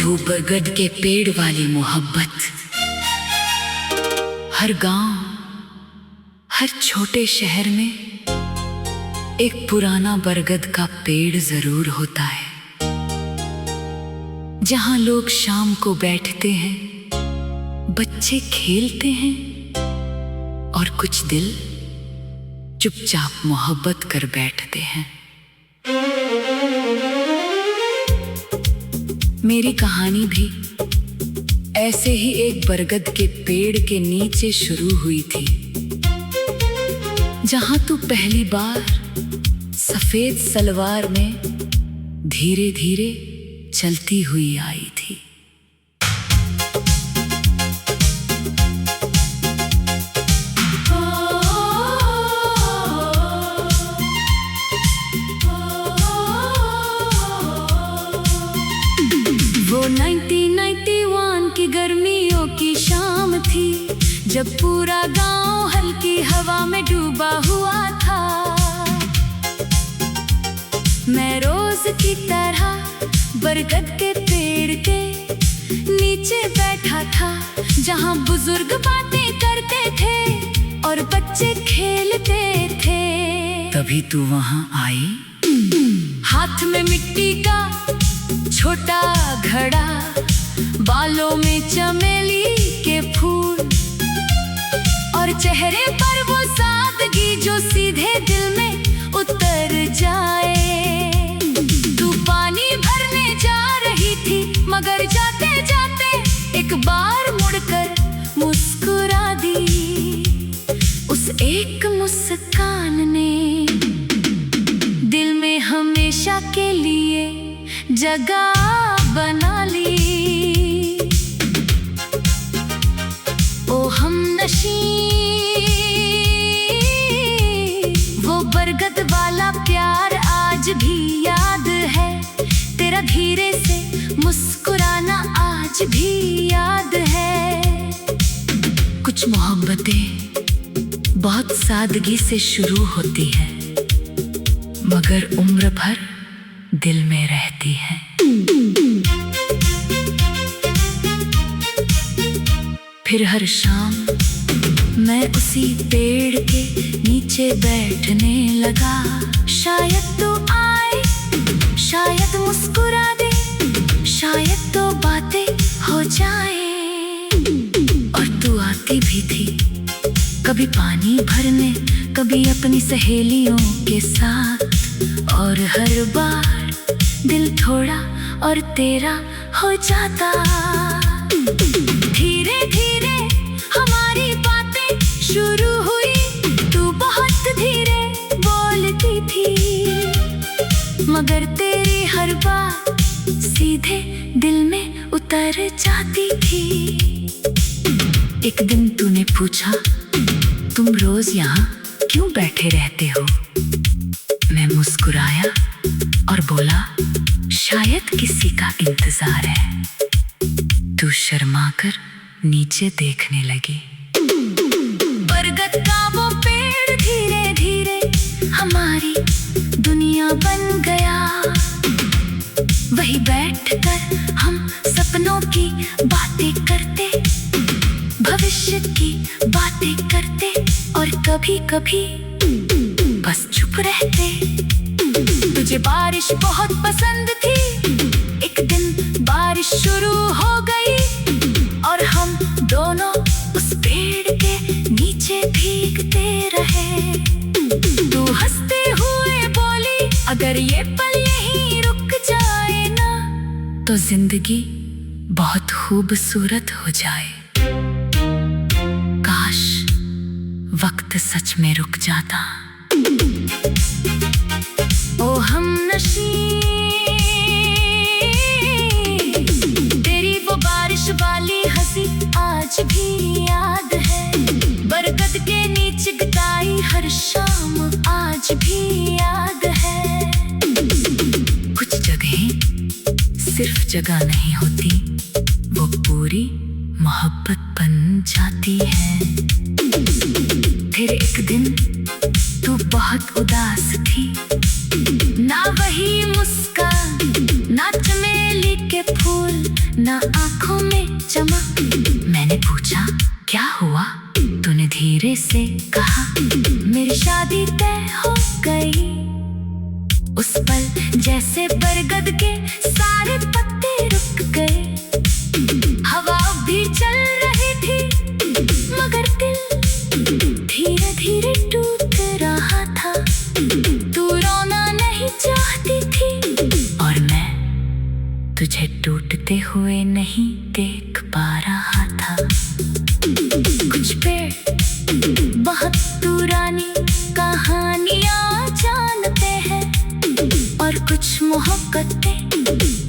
मधु बरगद के पेड़ वाली मोहब्बत। हर गांव, हर छोटे शहर में एक पुराना बरगद का पेड़ जरूर होता है, जहां लोग शाम को बैठते हैं, बच्चे खेलते हैं और कुछ दिल चुपचाप मोहब्बत कर बैठते हैं। मेरी कहानी भी ऐसे ही एक बरगद के पेड़ के नीचे शुरू हुई थी, जहां तू पहली बार सफेद सलवार में धीरे धीरे चलती हुई आई थी। वो 1991 की गर्मियों की शाम थी, जब पूरा गांव हल्की हवा में डूबा हुआ था। मैं रोज की तरह बरगद के पेड़ के नीचे बैठा था, जहां बुजुर्ग बातें करते थे और बच्चे खेलते थे। तभी तू वहां आई, हाथ में मिट्टी का छोटा घड़ा, बालों में चमेली के फूल और चेहरे पर वो सादगी जो सीधे दिल में उतर जाए। तू पानी भरने जा रही थी, मगर जाते जाते एक बार मुड़कर मुस्कुरा दी। उस एक मुस्कान ने दिल में हमेशा के लिए जगह बना ली। ओ हमनशी, वो बरगद वाला प्यार आज भी याद है, तेरा धीरे से मुस्कुराना आज भी याद है। कुछ मोहब्बतें बहुत सादगी से शुरू होती है, मगर उम्र भर दिल में रहती है। फिर हर शाम मैं उसी पेड़ के नीचे बैठने लगा। शायद तो आए, शायद मुस्कुरा दे, शायद तो बातें हो जाए। और तू आती भी थी, कभी पानी भरने, कभी अपनी सहेलियों के साथ, और हर बार दिल थोड़ा और तेरा हो जाता। धीरे धीरे हमारी बातें शुरू हुई, तू बहुत धीरे बोलती थी, मगर तेरी हर बात सीधे दिल में उतर जाती थी। एक दिन तूने पूछा, तुम रोज यहाँ क्यों बैठे रहते हो? मैं मुस्कुराया और बोला, शायद किसी का इंतजार है। तू शर्माकर नीचे देखने लगी। बरगद का वो पेड़ धीरे धीरे हमारी दुनिया बन गया। वही बैठकर हम सपनों की बातें करते, भविष्य की बातें करते, और कभी कभी बस चुप रहते। तुझे बारिश बहुत पसंद थी, एक दिन बारिश शुरू हो गई और हम दोनों उस पेड़ के नीचे भीगते रहे। तू हंसते हुए बोली, अगर ये पल यहीं रुक जाए ना, तो जिंदगी बहुत खूबसूरत हो जाए। काश वक्त सच में रुक जाता। ओ हमनशी, तेरी वो बारिश वाली हंसी आज भी याद है। बरगद के नीचे बिताई हर शाम आज भी याद है। कुछ जगहें सिर्फ जगह नहीं होती, वो पूरी मोहब्बत बन जाती है। फिर एक दिन तू बहुत उदास थी, ना वही मुस्कान, ना चमेली के फूल, ना आंखों में चमक। मैंने पूछा क्या हुआ, तूने धीरे से कहा मेरी शादी तय हो गई। उस पल जैसे बरगद के सारे पत्ते रुक गए, हवा भी चल रही थी मगर दिल धीरे धीरे टूट रहा था। तू रोना नहीं चाहती थी और मैं तुझे टूटते हुए नहीं देख पा रहा था। कुछ पेड़ बहुत पुरानी कहानियां जानते हैं और कुछ मोहब्बतें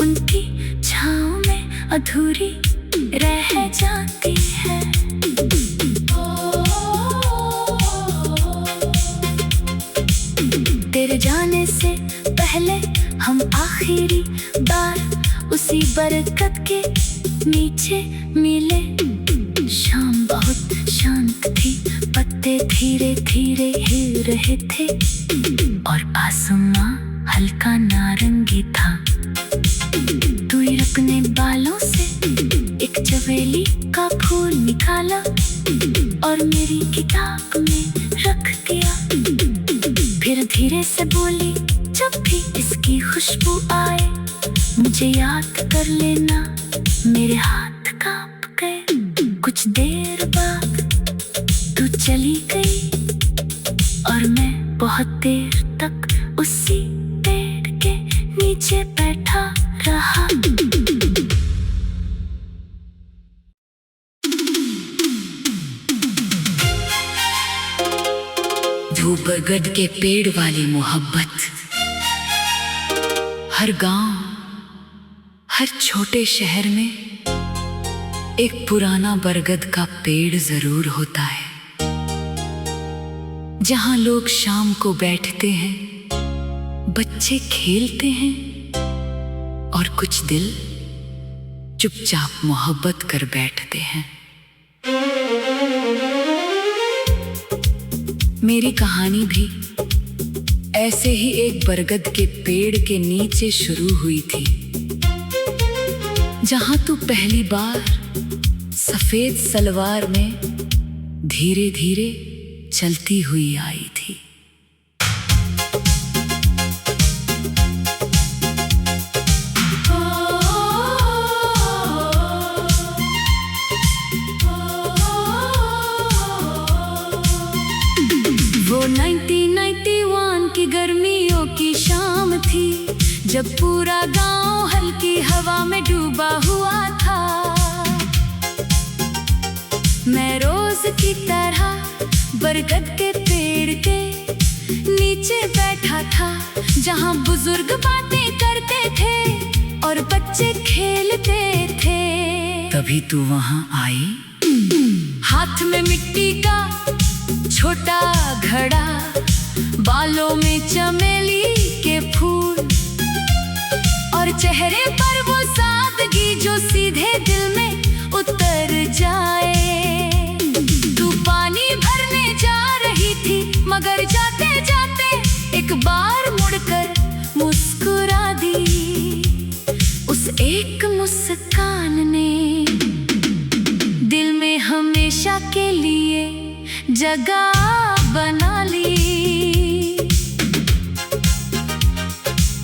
उनकी छाँव में अधूरी रह जाती है। तेरे जाने से पहले हम आखिरी बार उसी बरगद के नीचे मिले। शाम बहुत शांत थी, पत्ते धीरे धीरे हिल रहे थे और आसमां हल्का नारंगी था। तूने अपने बालों से एक चमेली का फूल निकाला और मेरी किताब में रख दिया। फिर धीरे से बोली, जब भी इसकी खुशबू आए मुझे याद कर लेना। मेरे हाथ कांप गए। कुछ देर बाद तू चली गई और मैं बहुत देर तक उसी पेड़ के नीचे बैठा रहा। बरगद के पेड़ वाली मोहब्बत हर गांव, हर छोटे शहर में एक पुराना बरगद का पेड़ जरूर होता है, जहां लोग शाम को बैठते हैं, बच्चे खेलते हैं और कुछ दिल चुपचाप मोहब्बत कर बैठते हैं। मेरी कहानी भी ऐसे ही एक बरगद के पेड़ के नीचे शुरू हुई थी, जहां तू पहली बार सफेद सलवार में धीरे धीरे चलती हुई आई थी। वो 1991 की गर्मियों की शाम थी, जब पूरा गांव हल्की हवा में डूबा हुआ था। मैं रोज की तरह बरगद के पेड़ के नीचे बैठा था, जहां बुजुर्ग बातें करते थे और बच्चे खेलते थे। तभी तू वहां आई, हाथ में मिट्टी का छोटा घड़ा, बालों में चमेली के फूल और चेहरे पर वो सादगी जो सीधे दिल में उतर जाए। तू पानी भरने जा रही थी, मगर जाते जाते एक बार मुड़कर मुस्कुरा दी। उस एक मुस्कान ने दिल में हमेशा के लिए जगह बना ली।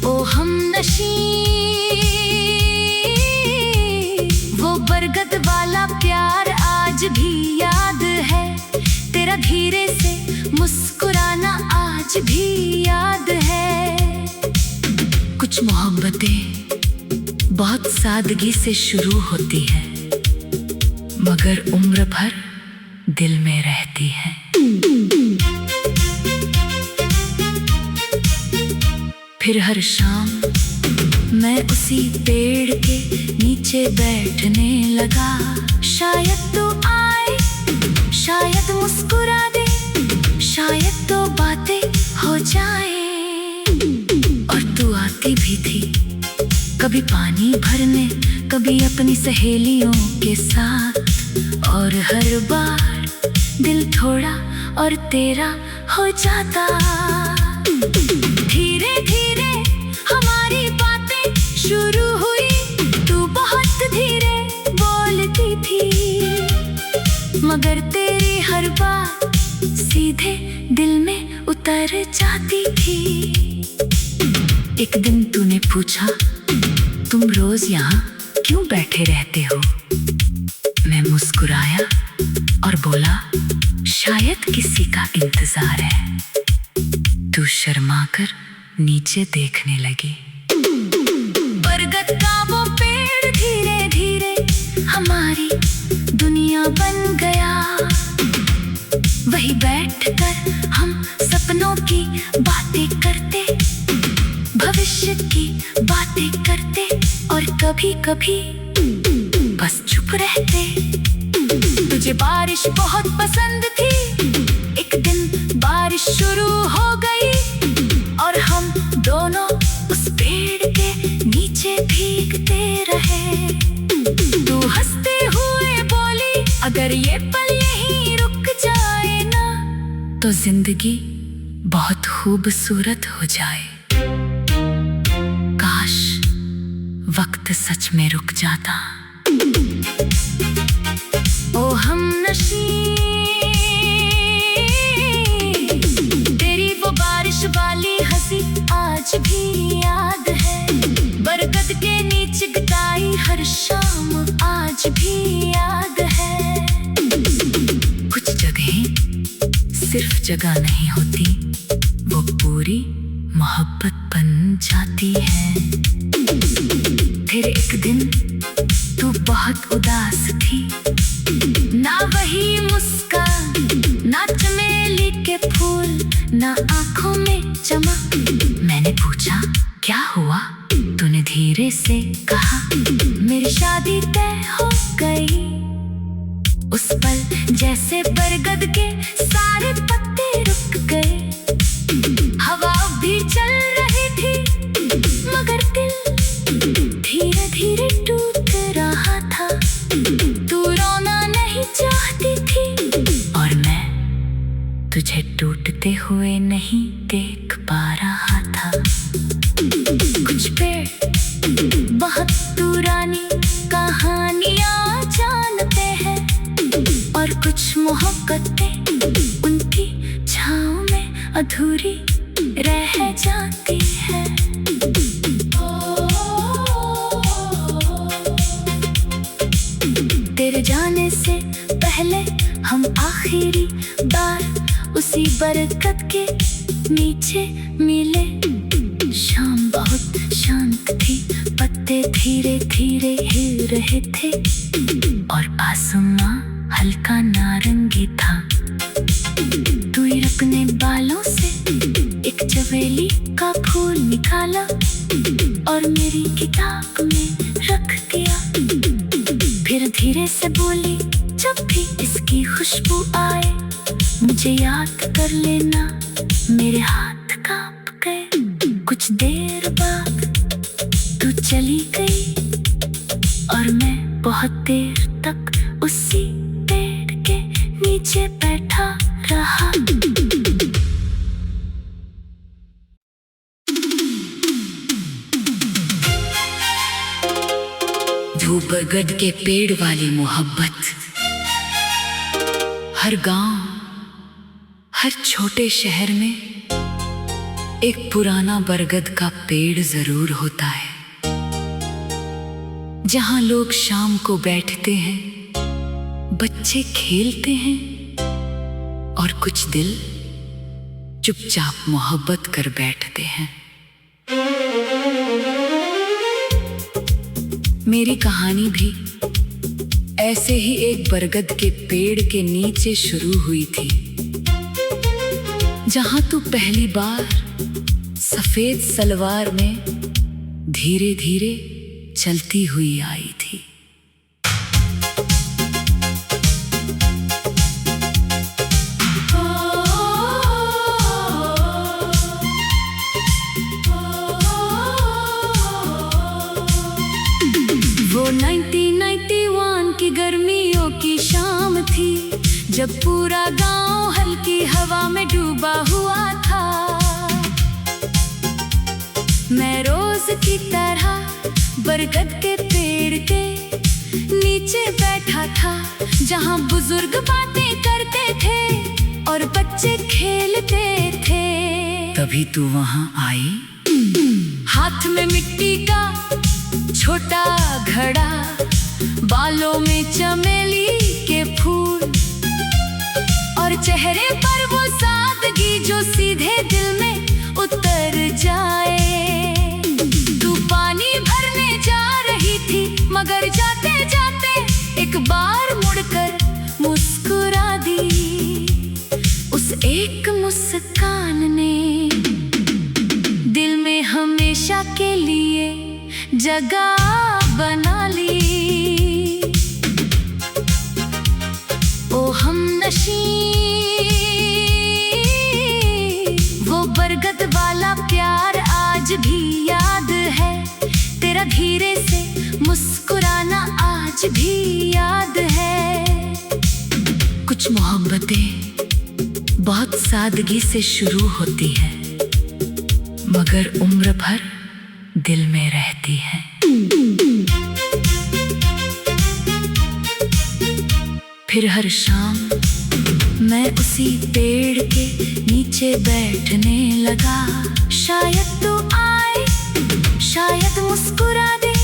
ओ हमनशी, वो बरगद वाला प्यार आज भी याद है। तेरा धीरे से मुस्कुराना आज भी याद है। कुछ मोहब्बतें बहुत सादगी से शुरू होती है, मगर उम्र भर दिल में रहती है। फिर हर शाम मैं उसी पेड़ के नीचे बैठने लगा। शायद तो आए, शायद मुस्कुरा दे, शायद तो बातें हो जाए। और तू आती भी थी, कभी पानी भरने, कभी अपनी सहेलियों के साथ, और हर बार दिल थोड़ा और तेरा हो जाता। धीरे धीरे हमारी बातें शुरू हुई, तू बहुत धीरे हुई थी। एक दिन तूने पूछा, तुम रोज यहाँ क्यों बैठे रहते हो? मैं मुस्कुराया और बोला, शायद किसी का इंतजार है। तू शर्माकर नीचे देखने लगी। बरगद का वो पेड़ धीरे धीरे हमारी दुनिया बन गया। वही बैठकर हम सपनों की बातें करते, भविष्य की बातें करते और कभी कभी बस चुप रहते। तुझे बारिश बहुत पसंद थी। एक दिन बारिश शुरू हो गई और हम दोनों उस पेड़ के नीचे भीगते रहे। तू हंसते हुए बोली, अगर ये पल यहीं रुक जाए ना तो जिंदगी बहुत खूबसूरत हो जाए। काश वक्त सच में रुक जाता। ओ हमनशी, तेरी वो बारिश वाली हंसी आज भी याद है। बरगद के नीचे बिताई हर शाम आज भी याद है। कुछ जगहें सिर्फ जगह नहीं होती, वो पूरी मोहब्बत बन जाती है। फिर एक दिन तू बहुत उदास थी, ना वही मुस्कान, ना चमेली के फूल, ना आंखों में चमक। मैंने पूछा, क्या हुआ? तूने धीरे से कहा, मेरी शादी तय हो गई। उस पल जैसे बरगद के सारे पत्ते रुक गए। हवा भी चल रही थी मगर दिल धीरे धीरे टूट रहा था। तू रोना नहीं चाहती थी और मैं तुझे टूटते हुए नहीं देख पा रहा था। कुछ पेड़ बहुत पुरानी कहानियां जानते हैं और कुछ मोहब्बतें उनकी छाँव में अधूरी रह जाती है। तेरे जाने से पहले हम आखिरी बार उसी बरगद के नीचे मिले। शाम बहुत शांत थी, पत्ते धीरे धीरे हिल रहे थे और आसमां हल्का नारंगी था। तू अपने बालों से एक चमेली का फूल निकाला और मेरी किताब में रख दिया। फिर धीरे से बोली, जब भी इसकी खुशबू आए मुझे याद कर लेना। मेरे हाथ कांप गए। कुछ देर बाद तू चली गई और मैं बहुत देर तक उसी पेड़ के नीचे बैठा रहा। वो बरगद के पेड़ वाली मोहब्बत हर गांव, हर छोटे शहर में एक पुराना बरगद का पेड़ जरूर होता है, जहां लोग शाम को बैठते हैं, बच्चे खेलते हैं और कुछ दिल चुपचाप मोहब्बत कर बैठते हैं। मेरी कहानी भी ऐसे ही एक बरगद के पेड़ के नीचे शुरू हुई थी, जहां तू पहली बार सफेद सलवार में धीरे धीरे चलती हुई आई थी। वो 1991 की गर्मियों की शाम थी, जब पूरा गांव हल्की हवा में डूबा हुआ था। मैं रोज की तरह बरगद के पेड़ के नीचे बैठा था, जहां बुजुर्ग बातें करते थे और बच्चे खेलते थे। तभी तू वहां आई। हाथ में मिट्टी का छोटा घड़ा, बालों में चमेली के फूल, और चेहरे पर वो सादगी जो सीधे दिल में उतर जाए। तू पानी भरने जा रही थी, मगर जाते जाते एक बार मुड़कर मुस्कुरा दी। उस एक मुस्कान ने दिल में हमेशा के लिए जगह बना ली। ओ हमनशी, वो बरगद वाला प्यार आज भी याद है। तेरा धीरे से मुस्कुराना आज भी याद है। कुछ मोहब्बतें बहुत सादगी से शुरू होती है, मगर उम्र भर दिल में रहती है। फिर हर शाम मैं उसी पेड़ के नीचे बैठने लगा। शायद तू आए, शायद मुस्कुरा दे,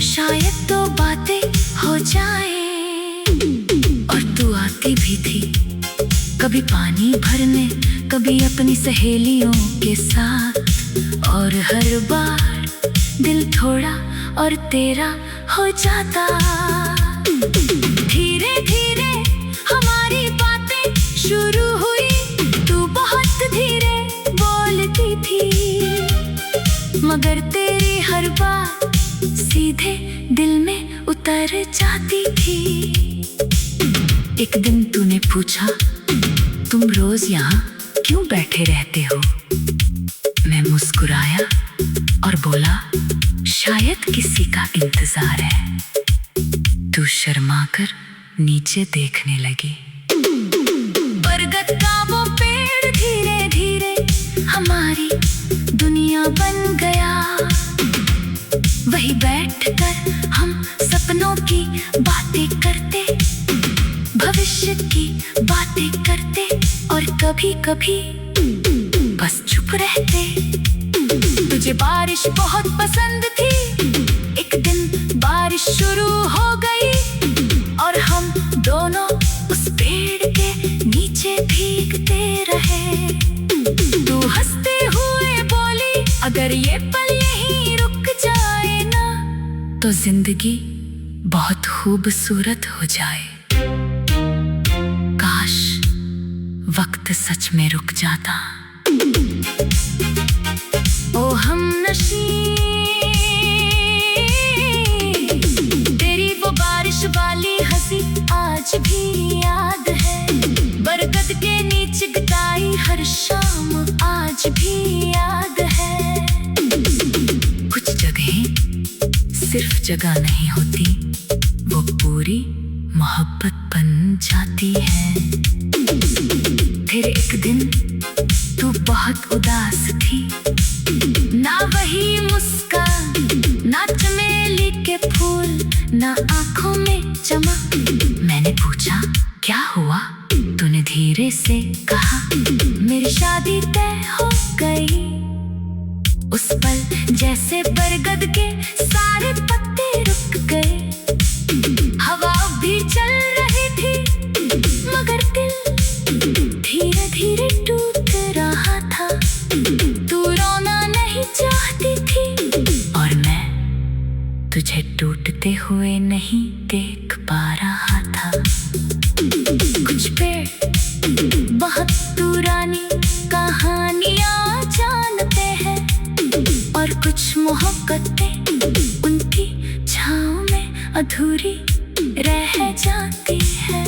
शायद तो बातें हो जाए। और तू आती भी थी, कभी पानी भरने, कभी अपनी सहेलियों के साथ, और हर बार दिल थोड़ा और तेरा हो जाता। धीरे धीरे हमारी बातें शुरू हुई, तू बहुत धीरे बोलती थी, मगर तेरी हर बात सीधे दिल में उतर जाती थी। एक दिन तूने पूछा, तुम रोज यहाँ क्यों बैठे रहते हो? मैं मुस्कुराया और बोला, शायद किसी का इंतजार है। तू शर्माकर नीचे देखने लगी। बरगद का वो पेड़ धीरे धीरे हमारी दुनिया बन गया। वही बैठकर हम सपनों की बातें करते, भविष्य की बातें करते, और कभी कभी बस चुप रहते। तुझे बारिश बहुत पसंद थी। एक दिन बारिश शुरू हो गई और हम दोनों उस पेड़ के नीचे भीगते रहे। तू हंसते हुए बोली, अगर ये पल यहीं रुक जाए ना, तो जिंदगी बहुत खूबसूरत हो जाए। काश वक्त सच में रुक जाता। ओ हमनशी, तेरी वो बारिश वाली हंसी आज भी याद है। बरगद के नीचे बिताई हर शाम आज भी याद है। कुछ जगहें सिर्फ जगह नहीं होती, वो पूरी मोहब्बत बन जाती है। फिर एक दिन तू बहुत उदास थी, ना वही मुस्कान, ना चमेली के फूल, ना आंखों में चमक। मैंने पूछा, क्या हुआ? तूने धीरे से कहा, मेरी शादी तय हो गई। उस पल जैसे बरगद के सारे पत्ते रुक गए। हवा भी चल रही थी, मगर दिल धीरे धीरे टूट रहा था। तू रोना नहीं चाहती थी, और मैं तुझे टूटते हुए नहीं देख पा रहा था। कुछ पेड़ बहुत पुरानी कहानियां जानते हैं, और कुछ मोहब्बतें उनकी छाँव में अधूरी रह जाती है।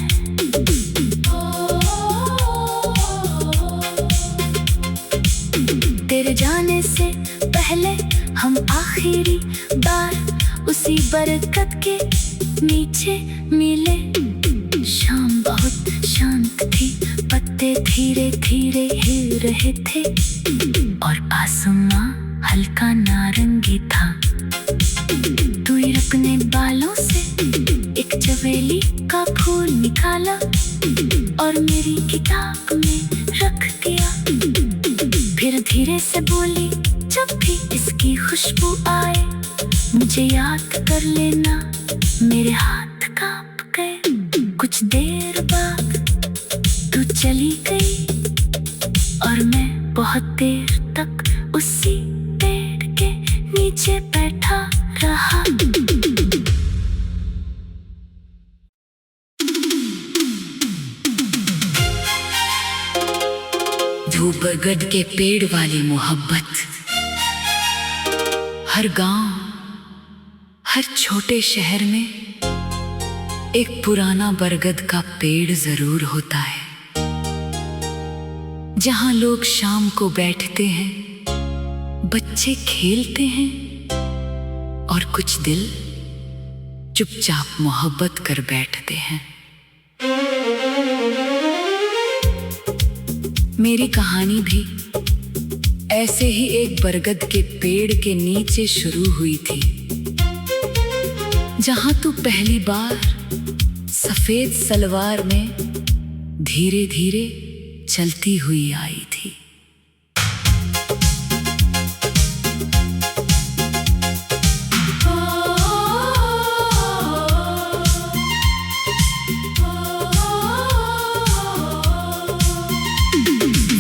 तेरे जाने से पहले हम आखिरी बार उसी बरगद के नीचे मिले। शाम बहुत शांत थी, पत्ते धीरे धीरे हिल रहे थे, और आसमां हल्का नारंगी था। तू अपने बालों से एक चमेली का फूल निकाला और मेरी किताब में रख दिया। फिर धीरे से बोली, जब भी इसकी खुशबू आए मुझे याद कर लेना। मेरे हाथ कांप गए। कुछ देर बाद तू चली गई और मैं बहुत देर तक उसी पेड़ के नीचे बैठा रहा। वो बरगद के पेड़ वाली मोहब्बत हर गांव, हर छोटे शहर में एक पुराना बरगद का पेड़ जरूर होता है, जहां लोग शाम को बैठते हैं, बच्चे खेलते हैं और कुछ दिल चुपचाप मोहब्बत कर बैठते हैं। मेरी कहानी भी ऐसे ही एक बरगद के पेड़ के नीचे शुरू हुई थी, जहां तू पहली बार सफेद सलवार में धीरे धीरे चलती हुई आई थी।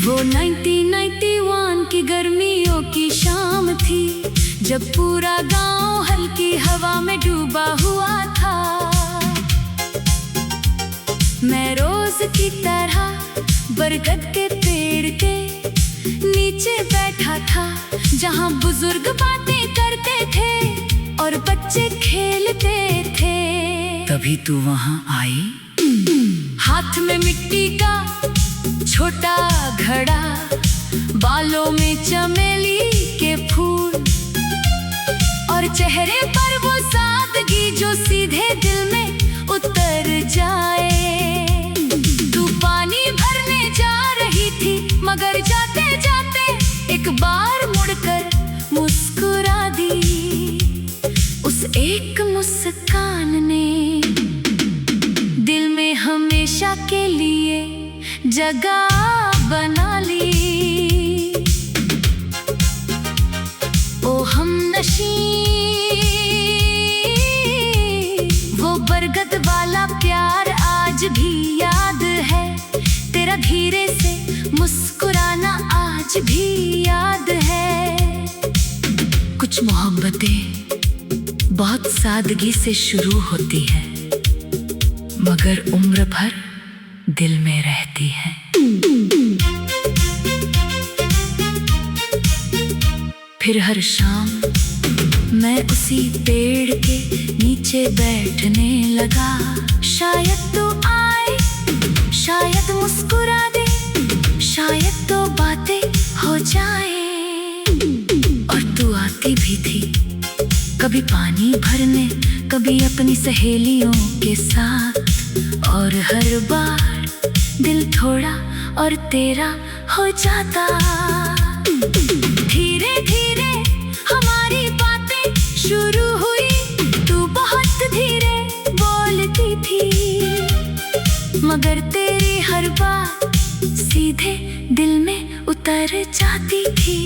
वो 1991 की गर्मियों की शाम थी, जब पूरा गांव हल्की हवा में डूबा हुआ था। मैं रोज की तरह बरगद के पेड़ के नीचे बैठा था, जहां बुजुर्ग बातें करते थे और बच्चे खेलते थे। तभी तू वहां आई, हाथ में मिट्टी का छोटा घड़ा, बालों में चमेली के फूल और चेहरे पर वो सादगी जो सीधे दिल में उतर जाए। तू पानी भरने जा रही थी, मगर जाते जाते एक बार मुड़कर मुस्कुरा दी। उस एक मुस्कान ने दिल में हमेशा के लिए जगह बना ली। ओ हमनशी, वो बरगद वाला प्यार आज भी याद है। तेरा धीरे से मुस्कुराना आज भी याद है। कुछ मोहब्बतें बहुत सादगी से शुरू होती है, मगर उम्र भर दिल में रहती है। फिर हर शाम मैं उसी पेड़ के नीचे बैठने लगा। शायद तू आए, शायद मुस्कुरा दे, शायद तो बातें हो जाए। और तू आती भी थी, कभी पानी भरने, कभी अपनी सहेलियों के साथ, और हर बार दिल थोड़ा और तेरा हो जाता। धीरे धीरे हमारी बातें शुरू हुई, तू बहुत धीरे बोलती थी, मगर तेरी हर बात सीधे दिल में उतर जाती थी।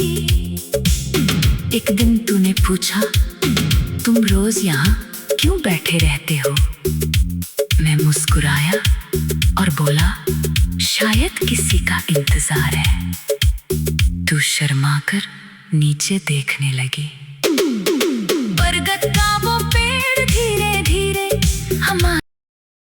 एक दिन तूने पूछा, तुम रोज यहाँ क्यों बैठे रहते हो? मैं मुस्कुराया और बोला, शायद किसी का इंतजार है। तू शर्माकर नीचे देखने लगी। बरगद का वो पेड़ धीरे धीरे हमारे